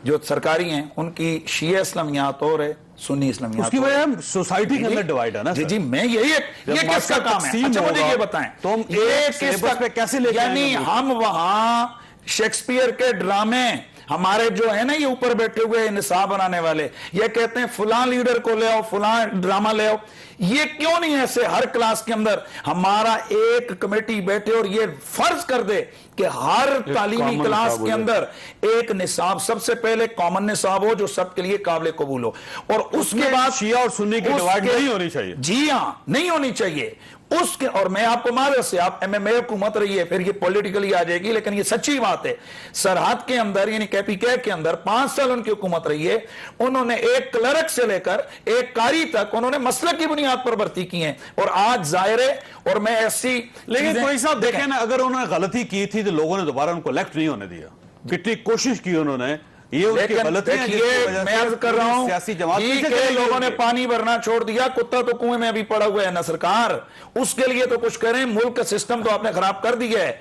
جو سرکاری ہیں ان کی شیعہ اسلامیات اور ہے، سنی اسلامیات، اس کی وجہ سوسائٹی کے اندر ڈیوائیڈ ہے نا۔ جی جی میں یہ کس کا کام ہے؟ اچھا مجھے یہ بتائیں تو ہم سلیبس پہ کیسے لے کے یعنی ہم وہاں شیکسپیئر کے ڈرامے، ہمارے جو ہے نا یہ اوپر بیٹھے ہوئے نصاب بنانے والے، یہ کہتے ہیں فلاں لیڈر کو لے آؤ، فلاں ڈرامہ لے آؤ، یہ کیوں نہیں ایسے ہر کلاس کے اندر ہمارا ایک کمیٹی بیٹھے اور یہ فرض کر دے کہ ہر تعلیمی کلاس کے اندر ایک نصاب سب سے پہلے کامن نصاب ہو جو سب کے لیے قابل قبول ہو، اور اس کے بعد شیعہ اور سنی کی ڈیوائیڈ نہیں ہونی چاہیے۔ جی ہاں نہیں ہونی چاہیے اس کے، اور میں آپ کو معذرت سے، آپ ایم ایم اے حکومت رہی ہے، پھر یہ پولیٹیکلی آ جائے گی، لیکن یہ سچی بات ہے، سرحد کے اندر یعنی KPK کے اندر 5 سال ان کی حکومت رہی ہے، انہوں نے ایک کلرک سے لے کر ایک قاری تک انہوں نے مسلک کی بنیاد پر بھرتی کی ہیں، اور آج ظاہر ہے، اور میں ایسی لیکن کوئی صاحب دیکھیں نا، اگر انہوں نے غلطی کی تھی تو لوگوں نے دوبارہ ان کو الیکٹ نہیں ہونے دیا، کتنی کوشش کی انہوں نے، یہ ان کی غلطی ہے۔ میں عرض کر رہا ہوں کہ لوگوں نے پانی بھرنا چھوڑ دیا، کتا تو کنویں میں ابھی پڑا ہوا ہے نا سرکار، اس کے لیے تو کچھ کریں، ملک کا سسٹم تو آپ نے خراب کر دیا ہے۔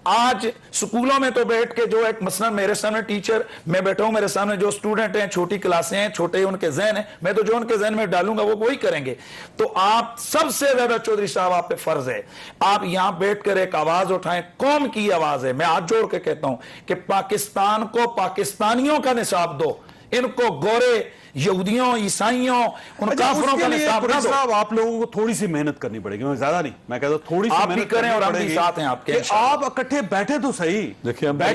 آج سکولوں میں تو بیٹھ کے جو ایک مثلا میرے سامنے ٹیچر، میں بیٹھا ہوں، میرے سامنے جو سٹوڈنٹ ہیں، چھوٹی کلاسیں ہیں، چھوٹے ان کے ذہن ہیں، میں تو جو ان کے ذہن میں ڈالوں گا وہ وہی کریں گے۔ تو آپ سب سے زیادہ چودھری صاحب آپ پہ فرض ہے، آپ یہاں بیٹھ کر ایک آواز اٹھائیں، قوم کی آواز ہے، میں ہاتھ جوڑ کے کہتا ہوں کہ پاکستان کو پاکستانیوں کا نصاب دو، ان کو گورے یہودیوں، عیسائیوں، ان کافروں کا نصاب نہ دو۔ آپ لوگوں کو تھوڑی سی محنت کرنی پڑے گی، میں زیادہ نہیں، میں کہتا ہوں تھوڑی سی آپ بھی کریں اور ہم بھی ساتھ ہیں آپ کے، آپ اکٹھے بیٹھے تو صحیح، دیکھیں ہمارے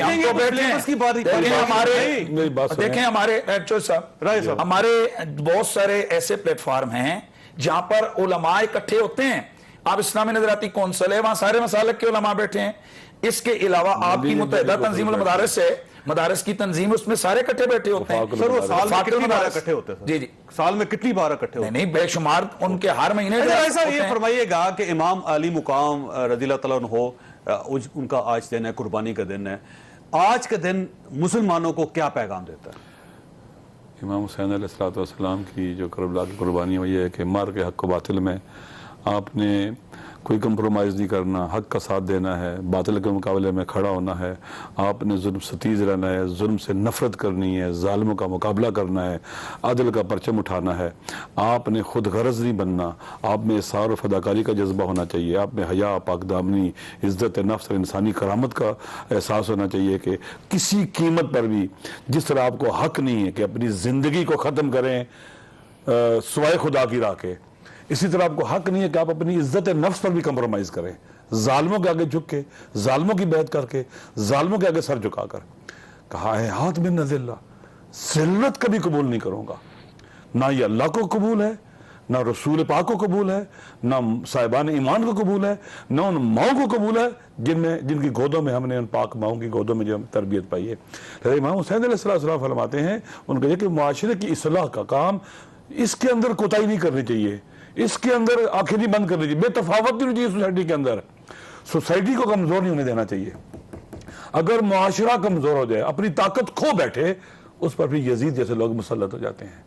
صاحب، ہمارے بہت سارے ایسے پلیٹ فارم ہیں جہاں پر علماء اکٹھے ہوتے ہیں، آپ اسلامی نظراتی کونسل ہے، وہاں سارے مسالک کے علماء بیٹھے ہیں، اس کے علاوہ آپ کی متحدہ تنظیم المدارس ہے، مدارس کی تنظیم، اس میں سارے کٹھے بیٹھے ہوتے ہیں۔ سر وہ سال میں کتنی بار اکٹھے ہوتے ہیں؟ جی جی سال میں کتنی بار اکٹھے ہوتے ہیں؟ نہیں بے شمار ان کے ہر مہینے۔ ایسا یہ فرمائیے گا کہ امام علی مقام رضی اللہ تعالیٰ عنہ، ان کا آج دن ہے، قربانی کا دن ہے، آج کا دن مسلمانوں کو کیا پیغام دیتا ہے؟ امام حسین علیہ السلام کی جو کربلا کی قربانی ہوئی ہے کہ مار کے حق و باطل میں آپ نے کوئی کمپرومائز نہیں کرنا، حق کا ساتھ دینا ہے، باطل کے مقابلے میں کھڑا ہونا ہے، آپ نے ظلم ستیز رہنا ہے، ظلم سے نفرت کرنی ہے، ظالموں کا مقابلہ کرنا ہے، عدل کا پرچم اٹھانا ہے، آپ نے خود غرض نہیں بننا، آپ میں اصرار و فداکاری کا جذبہ ہونا چاہیے، آپ میں حیا، پاک دامنی، عزت نفس اور انسانی کرامت کا احساس ہونا چاہیے کہ کسی قیمت پر بھی جس طرح آپ کو حق نہیں ہے کہ اپنی زندگی کو ختم کریں سوائے خدا کی راہ کے، اسی طرح آپ کو حق نہیں ہے کہ آپ اپنی عزت نفس پر بھی کمپرومائز کریں، ظالموں کے آگے جھک کے، ظالموں کی بیعت کر کے، ظالموں کے آگے سر جھکا کر۔ کہا ہے ہاتھ من ذلہ، ذلت کبھی قبول نہیں کروں گا، نہ یہ اللہ کو قبول ہے، نہ رسول پاک کو قبول ہے، نہ صاحبان ایمان کو قبول ہے، نہ ان ماؤں کو قبول ہے جن کی گودوں میں ہم نے، ان پاک ماؤں کی گودوں میں جو تربیت پائی ہے۔ حضرت امام حسین علیہ السلام فرماتے ہیں، ان کا یہ کہ معاشرے کی اصلاح کا کام، اس کے اندر کوتاہی نہیں کرنی چاہیے، اس کے اندر آنکھیں نہیں بند کرنی چاہیے، بے تفاوت نہیں ہونی چاہیے سوسائٹی کے اندر، سوسائٹی کو کمزور نہیں ہونے دینا چاہیے۔ اگر معاشرہ کمزور ہو جائے، اپنی طاقت کھو بیٹھے، اس پر پھر یزید جیسے لوگ مسلط ہو جاتے ہیں۔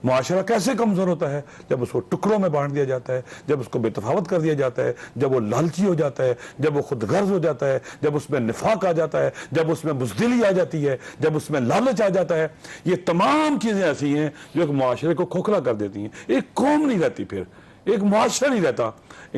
معاشرہ کیسے کمزور ہوتا ہے؟ جب اس کو ٹکڑوں میں بانٹ دیا جاتا ہے، جب اس کو بے تفاوت کر دیا جاتا ہے، جب وہ لالچی ہو جاتا ہے، جب وہ خود غرض ہو جاتا ہے، جب اس میں نفاق آ جاتا ہے، جب اس میں بزدلی آ جاتی ہے، جب اس میں لالچ آ جاتا ہے۔ یہ تمام چیزیں ایسی ہیں جو ایک معاشرے کو کھوکھلا کر دیتی ہیں، ایک قوم نہیں رہتی، پھر ایک معاشرہ نہیں رہتا۔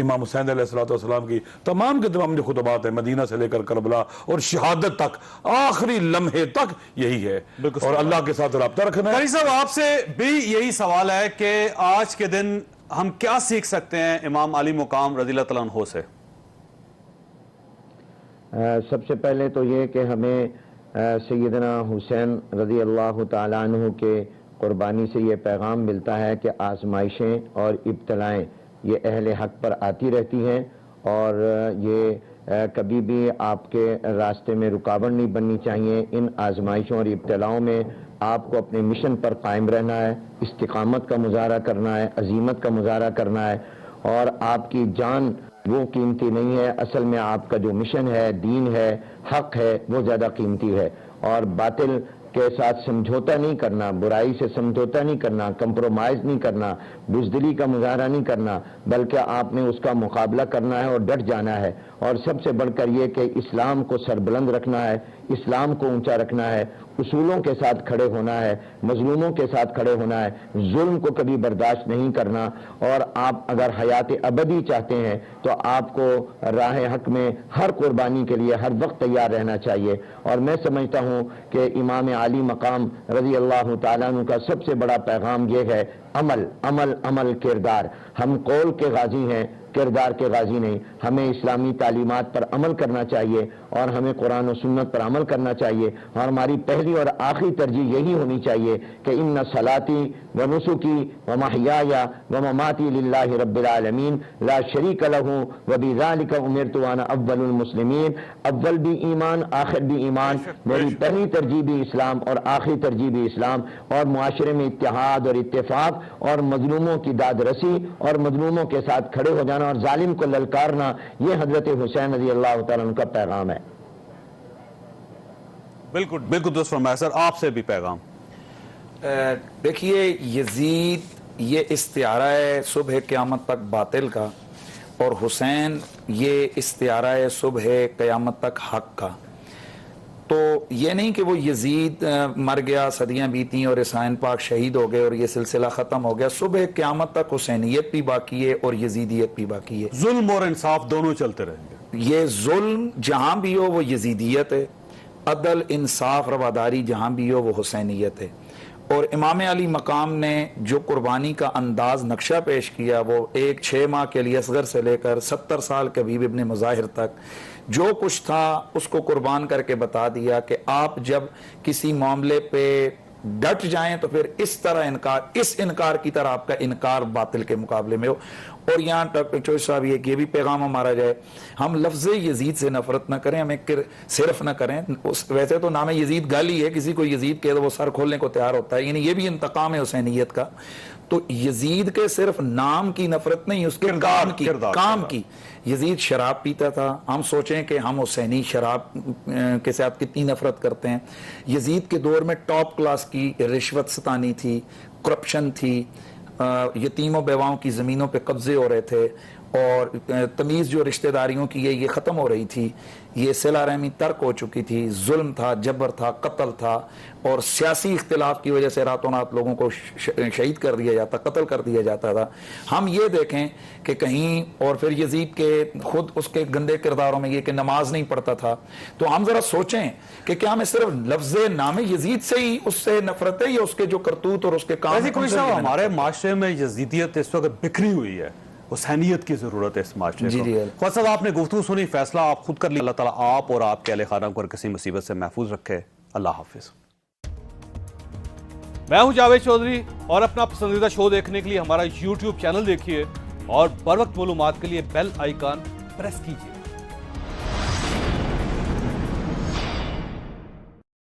امام حسین علیہ السلام کی تمام کے تمام جو خطبات ہیں، مدینہ سے لے کر کربلا اور شہادت تک، آخری لمحے تک یہی ہے، اور اللہ کے ساتھ رابطہ رکھنا ہے۔ قاری صاحب، آپ سے بھی یہی سوال ہے کہ آج کے دن ہم کیا سیکھ سکتے ہیں امام علی مقام رضی اللہ تعالیٰ عنہ سے؟ سب سے پہلے تو یہ کہ ہمیں سیدنا حسین رضی اللہ تعالیٰ عنہ کے قربانی سے یہ پیغام ملتا ہے کہ آزمائشیں اور ابتلائیں یہ اہل حق پر آتی رہتی ہیں، اور یہ کبھی بھی آپ کے راستے میں رکاوٹ نہیں بننی چاہیے۔ ان آزمائشوں اور ابتلاؤں میں آپ کو اپنے مشن پر قائم رہنا ہے، استقامت کا مظاہرہ کرنا ہے، عزیمت کا مظاہرہ کرنا ہے، اور آپ کی جان وہ قیمتی نہیں ہے، اصل میں آپ کا جو مشن ہے، دین ہے، حق ہے، وہ زیادہ قیمتی ہے، اور باطل کے ساتھ سمجھوتا نہیں کرنا، برائی سے سمجھوتا نہیں کرنا، کمپرومائز نہیں کرنا، بزدلی کا مظاہرہ نہیں کرنا، بلکہ آپ نے اس کا مقابلہ کرنا ہے اور ڈٹ جانا ہے۔ اور سب سے بڑھ کر یہ کہ اسلام کو سربلند رکھنا ہے، اسلام کو اونچا رکھنا ہے، اصولوں کے ساتھ کھڑے ہونا ہے، مظلوموں کے ساتھ کھڑے ہونا ہے، ظلم کو کبھی برداشت نہیں کرنا، اور آپ اگر حیات ابدی چاہتے ہیں تو آپ کو راہ حق میں ہر قربانی کے لیے ہر وقت تیار رہنا چاہیے۔ اور میں سمجھتا ہوں کہ امام علی مقام رضی اللہ تعالیٰ عنہ کا سب سے بڑا پیغام یہ ہے، عمل عمل عمل، کردار۔ ہم قول کے غازی ہیں، کردار کے غازی نہیں۔ ہمیں اسلامی تعلیمات پر عمل کرنا چاہیے، اور ہمیں قرآن و سنت پر عمل کرنا چاہیے، اور ہماری پہلی اور آخری ترجیح یہی ہونی چاہیے کہ ان صلاتی و نسکی و محیای و مماتی للہ رب العالمین لا شریک لہ و بذالک امرت وانا اول المسلمین۔ اول بھی ایمان، آخر بھی ایمان، میری پہلی ترجیح بھی اسلام اور آخری ترجیح بھی اسلام، اور معاشرے میں اتحاد اور اتفاق، اور مظلوموں کی داد رسی اور مظلوموں کے ساتھ کھڑے ہو جانا اور ظالم کو للکارنا، یہ حضرت حسین رضی اللہ تعالیٰ عنہ کا پیغام ہے۔ بالکل بالکل درست فرمایا سر، آپ سے بھی پیغام۔ دیکھیے، یزید یہ استعارہ ہے صبح قیامت تک باطل کا، اور حسین یہ استعارہ ہے صبح قیامت تک حق کا۔ تو یہ نہیں کہ وہ یزید مر گیا، صدیاں بیتیں اور حسین پاک شہید ہو گئے اور یہ سلسلہ ختم ہو گیا۔ صبح قیامت تک حسینیت بھی باقی ہے اور یزیدیت بھی باقی ہے۔ ظلم اور انصاف دونوں چلتے رہیں گے۔ یہ ظلم جہاں بھی ہو وہ یزیدیت ہے، عدل انصاف رواداری جہاں بھی ہو وہ حسینیت ہے۔ اور امام علی مقام نے جو قربانی کا انداز نقشہ پیش کیا، وہ 6 ماہ کے لیے اصغر سے لے کر 70 سال کے حبیب ابن مظاہر تک جو کچھ تھا اس کو قربان کر کے بتا دیا کہ آپ جب کسی معاملے پہ ڈٹ جائیں تو پھر اس طرح اس انکار کی طرح آپ کا انکار باطل کے مقابلے میں ہو۔ اور یہاں ڈاکٹر چوہدری صاحب یہ بھی پیغام ہمارا جائے، ہم لفظ یزید سے نفرت نہ کریں، ہمیں صرف نہ کریں۔ ویسے تو نام یزید گالی ہے، کسی کو یزید کہے تو وہ سر کھولنے کو تیار ہوتا ہے، یعنی یہ بھی انتقام ہے حسینیت کا۔ تو یزید کے صرف نام کی نفرت نہیں، اس کے کام کی۔ یزید شراب پیتا تھا، ہم سوچیں کہ ہم حسینی شراب کے ساتھ کتنی نفرت کرتے ہیں۔ یزید کے دور میں ٹاپ کلاس کی رشوت ستانی تھی، کرپشن تھی، یتیم و بیواؤں کی زمینوں پہ قبضے ہو رہے تھے، اور تمیز جو رشتہ داریوں کی ہے یہ ختم ہو رہی تھی، یہ صلہ رحمی ترک ہو چکی تھی، ظلم تھا، جبر تھا، قتل تھا، اور سیاسی اختلاف کی وجہ سے راتوں رات لوگوں کو شہید کر دیا جاتا، قتل کر دیا جاتا تھا۔ ہم یہ دیکھیں کہ کہیں، اور پھر یزید کے خود اس کے گندے کرداروں میں یہ کہ نماز نہیں پڑھتا تھا، تو ہم ذرا سوچیں کہ کیا ہمیں صرف لفظ نام یزید سے ہی اس سے نفرت ہے، یا اس کے جو کرتوت اور اس کے کام؟ ہمارے معاشرے میں یزیدیت اس وقت بکھری ہوئی ہے، حسینیت کی ضرورت ہے اس معاشرے کو۔ خواجہ صاحب آپ نے گفتگو سنی، فیصلہ آپ خود کر لی۔ اللہ تعالیٰ آپ اور آپ کے اہل خانہ کو کسی مصیبت سے محفوظ رکھے۔ اللہ حافظ۔ میں ہوں جاوید چودھری، اور اپنا پسندیدہ شو دیکھنے کے لیے ہمارا یوٹیوب چینل دیکھیے، اور بر وقت معلومات کے لیے بیل آئیکن پریس کیجیے۔